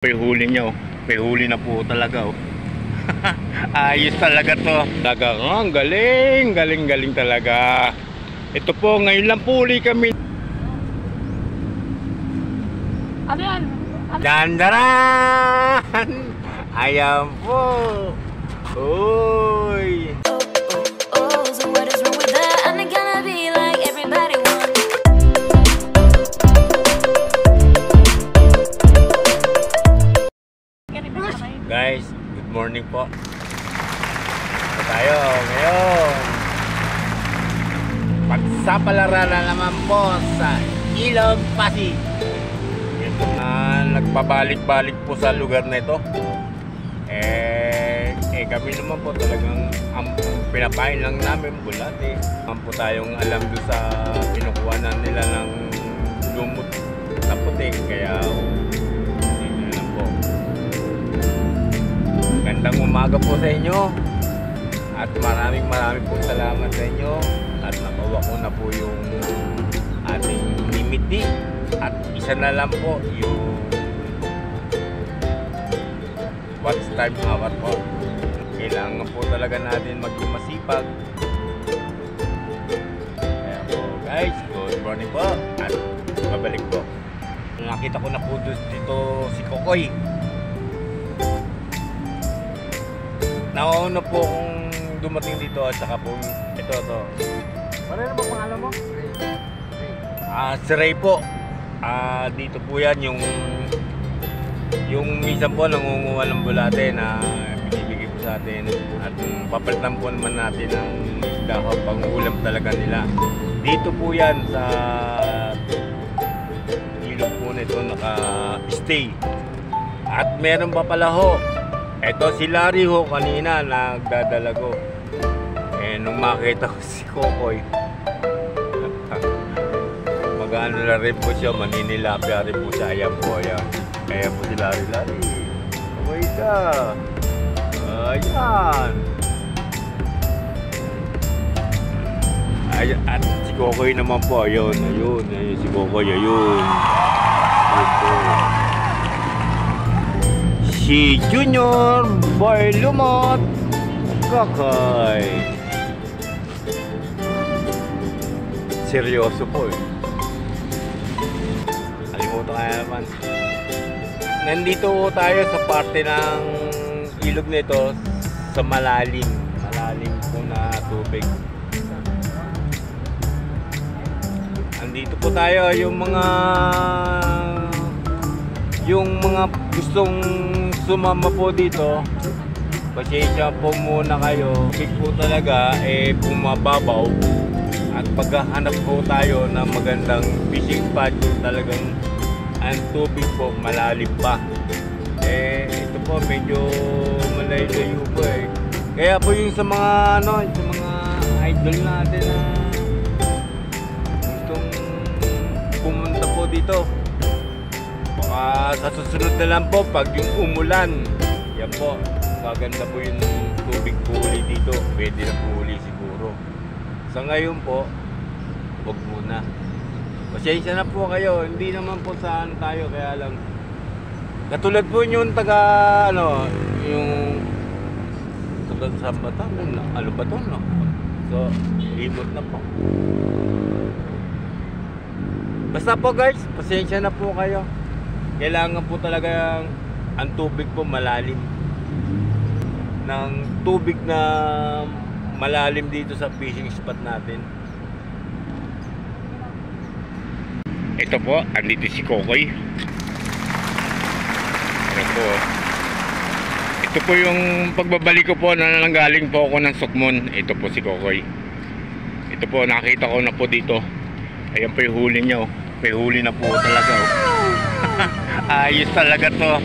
May huli niya, oh. May huli na po talaga, oh. Ayos talaga to. Talaga, oh, galing talaga. Ito po, ngayon lang po uli kami. Ano yan? Dandaran! Ayan po. Uy! So what is wrong with that? I'm not gonna be like everybody wants. Guys, good morning po. Ito tayo ngayon. Pagsapalaran na naman po sa Ilog Pasig. Ito na nagbabalik-balik po sa lugar na ito. Kami naman po talagang pinapain lang namin bulate. Po tayong alam doon sa kinukuhanan nila ng lumot na puti. Kaya yun lang po. Gandang umaga po sa inyo. At maraming po salamat sa inyo. At nabawa ko na po yung ating limit D. At isa na lang po yung watch time hour po. Kailangan po talaga natin maging masipag. Kaya po guys, good morning po. At babalik po. Nakita ko na po dito si Kokoy. Nauna po kung dumating dito at saka po ito. Ano na ba pangalan mo? Si Ray po. Dito po yan yung minsan po nangunguha ng bulate na binibigay po sa atin at papalitan po naman natin ng isda pang ulam talaga nila. Dito po yan sa ilog po nito naka-stay. At meron pa pala ho. Ito si Larry ho kanina nagdadalago. Nung makita ko si Kokoy, mag-ano na rin po siya, maninilapya rin po siya. Ayan po, ayan. Kaya po si Larry. Kaway ka. Ayan. At si Kokoy naman po, ayun. Si Kokoy, ayun. Si Junior Boy Lumot Kokoy. Seryoso po eh. Alimutan kaya naman. Nandito tayo sa parte ng ilog nito sa malalim po na tubig. Andito po tayo yung mga gustong sumama po dito. Pasensya po muna kayo. Big po talaga bumababaw. At paghahanap po tayo ng magandang fishing spot, talagang ang tubig po malalim pa. Ito po medyo malayo po eh. Kaya po yung sa mga sa mga idol natin na gustong pumunta po dito. Baka sa susunod na lang po pag yung umulan. Yan po, maganda po yung tubig po uli dito. Pwede na po uli siguro. Sa ngayon po, wag muna. Pasensya na po kayo, hindi naman po saan tayo, kaya lang katulad po yung yung sa Bataan, ano ba to, no? So, libot na po. Basta po guys, pasensya na po kayo. Kailangan po talaga ang tubig po malalim. Ng tubig na malalim dito sa fishing spot natin. Ito po, andito si Kokoy. Ito po yung pagbabalik ko po na nanggaling po ako ng Sukmon. Ito po si Kokoy. Ito po, nakita ko na po dito. Ayan po yung huli niya, oh. May huli na po talaga, oh. Ayos talaga to.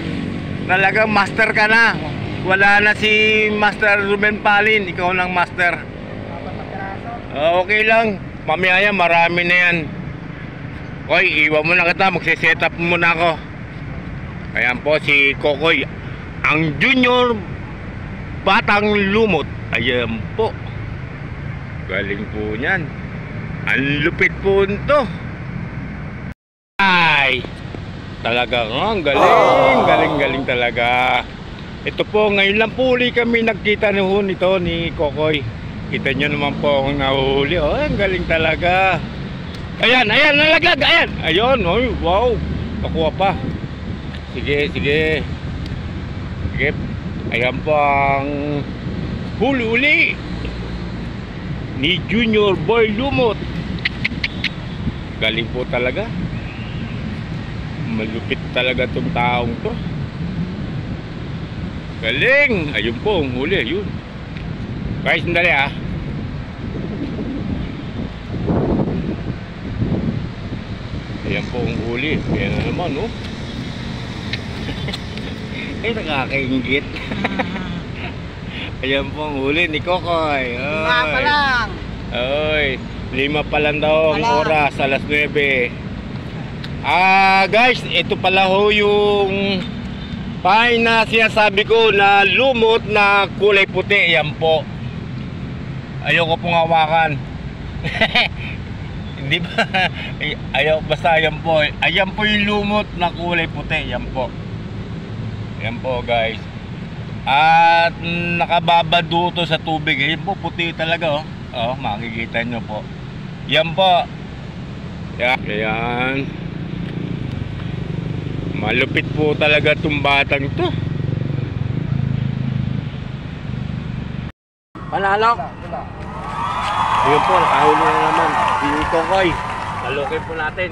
Talagang master ka na. Wala na si Master Ruben Palin. Ikaw lang master. Okay lang. Mamaya marami na yan. Koy, iwan mo na kita. Magsiset up muna ako. Ayan po si Kokoy. Ang Junior Batang Lumot. Ayan po. Galing po niyan. Ang lupit po nito. Ay! Talaga, ang galing talaga. Ito po, ngayon lang po uli kami nagkita nito ni Kokoy. Kita nyo naman po akong nahuhuli. Oh, ang galing talaga. Ayan, nalaglag, ayan. Ayun, oh, wow. Nakuha pa. Sige. Ayan po ang huli-uli ni Junior Boy Lumot. Galing po talaga. Malupit talaga tong taong to. Galing. Ayun po ang huli. Ayun. Guys, sandali ah. Ayan po ang huli. Ayan na naman, oh. Ay, nakakaingit. Ayan po ang huli ni Kokoy. Nga pa lang. Oy, 5 pa lang daw ang oras, alas 9. Guys, ito pala ho yung pain na sinasabi ko na lumot na kulay puti. Yan po. Ayoko pong hawakan. Hindi ba? Basta ayan po. Ayan po yung lumot na kulay puti. Yan po. Yan po, guys. At nakababado to sa tubig. Yan po, puti talaga, oh. Oh, makikita nyo po. Yan po. Ayan. Malupit po talaga itong batang to. Panalo. Ayun po, nakahuli na naman. Dito koy. Talukin po natin.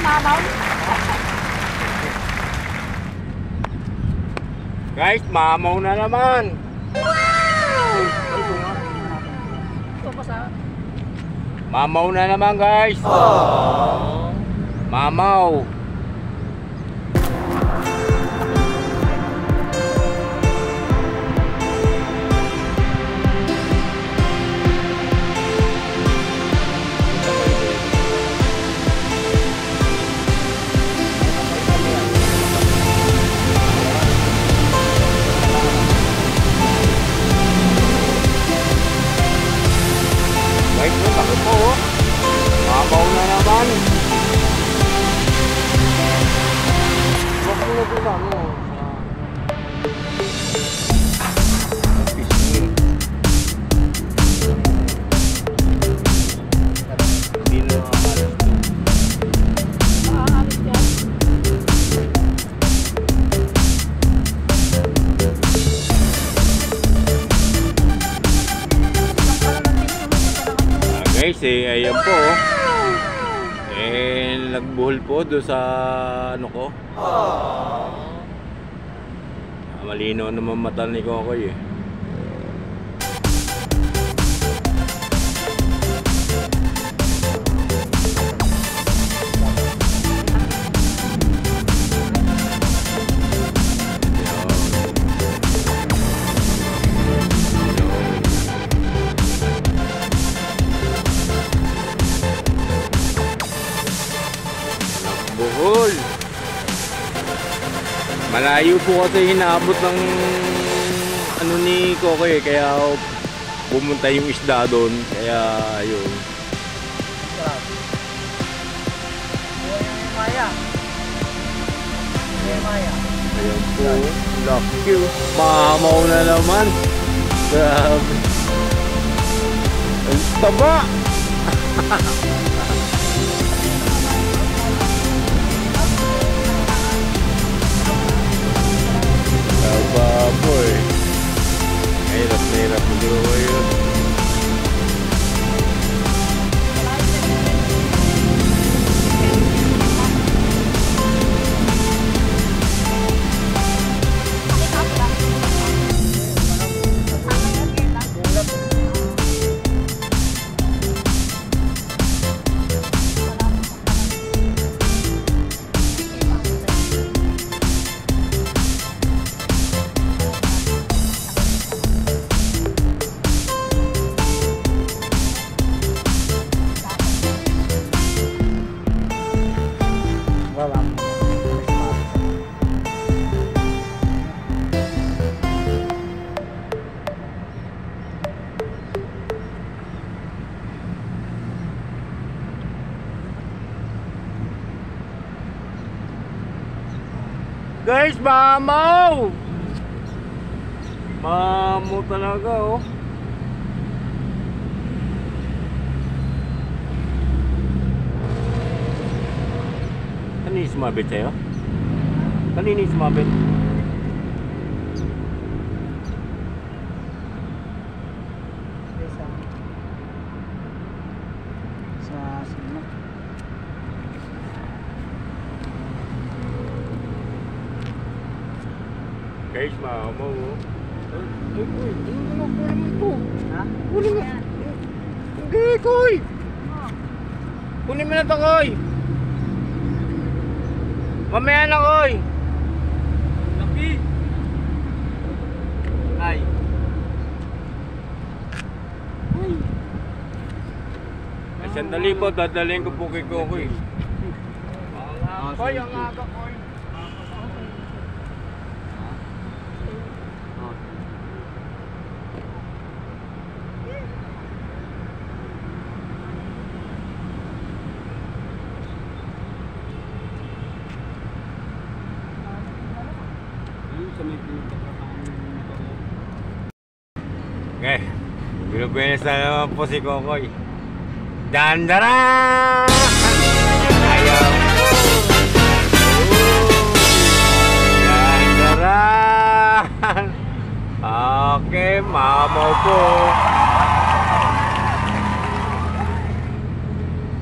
Mamaw? Guys, mamaw na naman. Ito pa sa... Mamaw na naman, guys. Mamaw. Guys, laki po, oh. Mamaw na naman. Huwag mo na sa ano. Hindi na alas to. Maaamit yan. Guys, ayan po, oh. Nagbuhol po doon sa ano ko. Malinaw naman mata ni Kokoy, eh. Buhol. Malayo po kasi hinaabot ng ano ni Kokoy, kaya bumunta yung isda doon, kaya ayun. Maya. Ayun po, lucky. Mamaw na naman. Grabe. Ang taba. Baboy. Hirap na hirap mo yun. Guys, mamaw! Mamaw talaga, oh. Kanina yung sumabit sa'yo? Kanina yung sumabit? Sa sino? Guys, mamaw, oh. Ay, Koy, ano mo naman ito? Ha? Kunin mo. Hindi, Koy. Kunin mo na ito, Koy. Mamaya na, Koy. Laki! Ay. Ay, sandali po, dadalhin ko po kay Koy. Koy, ang aga, Koy. Okay, binubuenas na naman po si Kokoy. Dandara! Ayaw po! Dandara! Okay, mamaw po.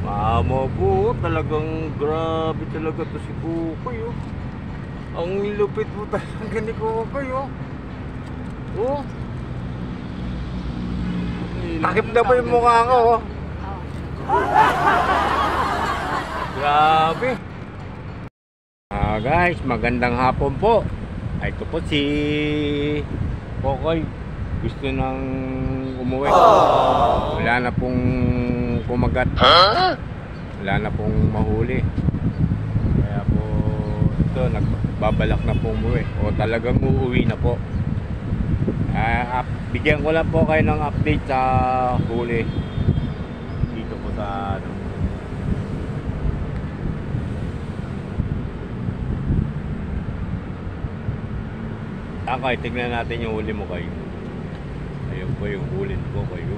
Mamaw po, talagang grabe talaga to si Kokoy, oh. Ang lupit po talaga ni Kokoy, oh. Oh. Takip na po yung mukha ko, oh. Grabe. Guys, magandang hapon po. Ito po si Kokoy. Gusto nang umuwi. Wala na pong kumagat. Wala na pong mahuli. Kaya po ito, nagbabalak na po umuwi. O talagang uuwi na po. Bigyan ko lang po kayo ng update sa huli dito po sa ano. Takay, tignan natin yung huli mo kayo. Ayun po yung huli ko kayo.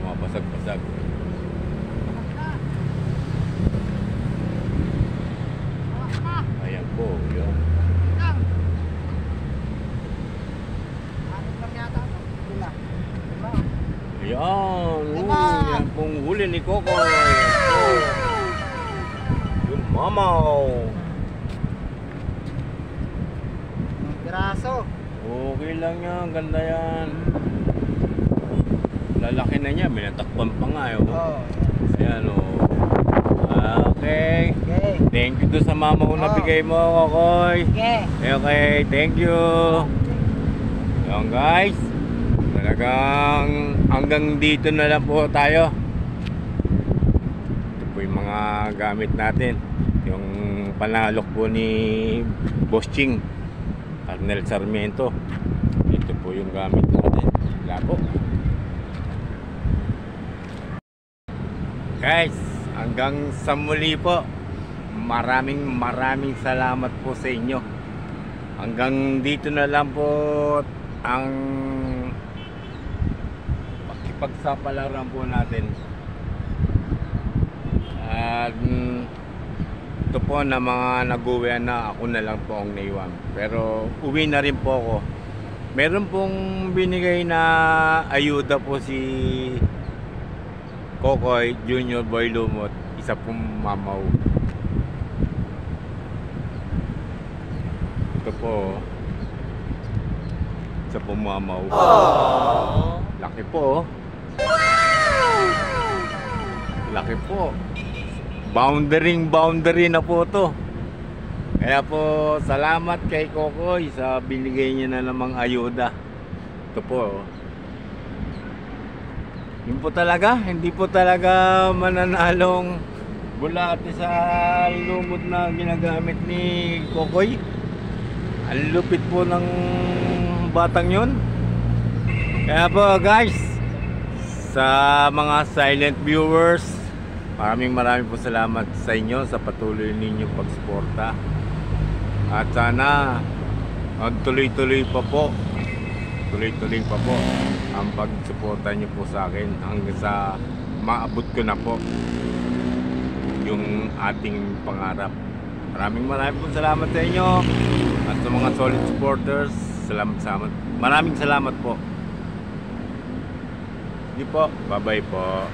Mga pasag-pasag. Ayan po, yun. Ayan, yan pong huli ni Kokoy. Yung mamaw. Piraso. Okay lang yan, ganda yan. Lalaki na niya, minatakpan pa nga yun. Oh. Ayan o. Okay. Okay. Thank you to sa mamaw na bigay mo, Kokoy. Okay. Okay, thank you. Ayan guys. Talagang hanggang dito na lang po tayo. Ito po yung mga gamit natin. Yung panalok po ni Boss Ching, Arnel Sarmiento. Ito po yung gamit natin. Wala po. Guys, hanggang sa muli po. Maraming salamat po sa inyo. Hanggang dito na lang po ang pagsapalaran po natin. At ito po na mga nag-uwian na, ako na lang po ang naiwan. Pero uwi na rin po ako. Meron pong binigay na ayuda po si Kokoy Junior Boy Lumot. Isa pong mamaw. Ito po. Isa pong mamaw. Laki po. Laki po. Boundary na po to. Kaya po salamat kay Kokoy sa binigay niya na namang ayuda. Ito po. Yun po talaga, hindi po talaga mananalong bulate sa lumot na ginagamit ni Kokoy. Ang lupit po ng batang yun. Kaya po guys, sa mga silent viewers, maraming po salamat sa inyo sa patuloy ninyong pagsuporta. At sana tuloy-tuloy pa po. Tuloy-tuloy pa po ang pagsuporta niyo po sa akin hanggang sa maabot ko na po yung ating pangarap. Maraming pong salamat sa inyo at sa mga solid supporters. Salamat. Maraming salamat po. Hindi po. Bye-bye po.